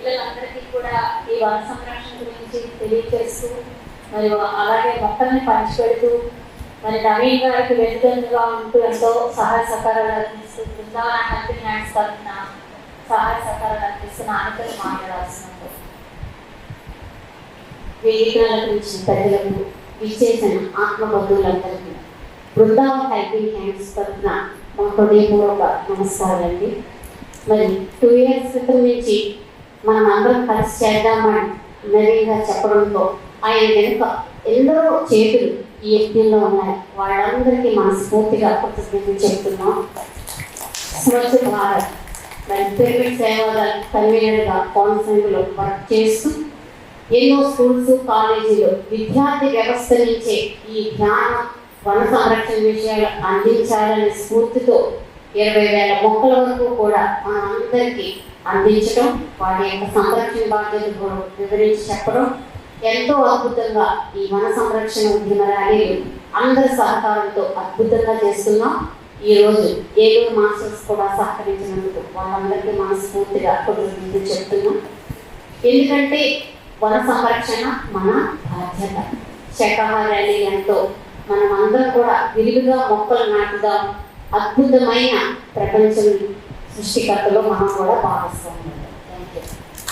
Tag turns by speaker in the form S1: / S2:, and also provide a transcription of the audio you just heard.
S1: పిల్లలందరికీ కూడా ఈ వన సంరక్షణ గురించి తెలియజేస్తూ మరి అలాగే మొక్కల్ని పంచిపెడుతూ మరి నవీన్ గారికి వెనుదన్నుగా ఉంటూ ఎంతో సహాయ సహకారాలు అందిస్తూ బృందావన హెల్పింగ్ హ్యాండ్స్ తరఫున సహాయ సహకారాలు అందిస్తున్న అనంతరం మాట్లాడాల్సినప్పుడు వేదికల గురించి ప్రజలకు విచ్చేసిన ఆత్మబంధువులందరికీ బృందావన హెల్పింగ్ హ్యాండ్స్ తరఫున మా హృదయపూర్వక నమస్కారాలండి. మరి 2 years క్రితం నుంచి మనం అందరం కలిసి చేద్దామని నవీన్ గారు చెప్పడంతో ఆయన వెనుక ఎందరో చేతులు ఈ యజ్ఞంలో ఉన్నాయి. వాళ్ళందరికీ మనస్ఫూర్తిగా కృతజ్ఞతలు చెప్తున్నాం. స్వచ్ఛ భారత్ మరి పిరమిడ్ సేవాదళ కన్వీనర్గా కౌన్సిలింగ్లో వర్క్ చేస్తూ ఎన్నో స్కూల్స్ కాలేజీలో విద్యార్థి వ్యవస్థ నుంచే ఈ ధ్యాన వన సంరక్షణ విషయాలు అందించాలనే స్ఫూర్తితో 20,000 మొక్కల వరకు కూడా మనందరికీ అందించడం, వాటి యొక్క సంరక్షణ బాధ్యతలు వివరించి చెప్పడం ఎంతో అద్భుతంగా ఈ వన సంరక్షణ ఉద్యమ ర్యాలీలు అందరి సహకారంతో అద్భుతంగా చేస్తున్నాం. ఈరోజు ఏలూరు మాస్టర్స్ కూడా సహకరించినందుకు వాళ్ళందరికీ మనస్ఫూర్తిగా కృతజ్ఞతలు చెప్తున్నాం. ఎందుకంటే వన సంరక్షణ మన బాధ్యత. శాఖాహార ర్యాలీలతో మనం అందరం కూడా విరివిగా మొక్కలు నాటుదాం. అద్భుతమైన ప్రపంచం సృష్టికర్తలో మనం కూడా భాగస్వామ్యం.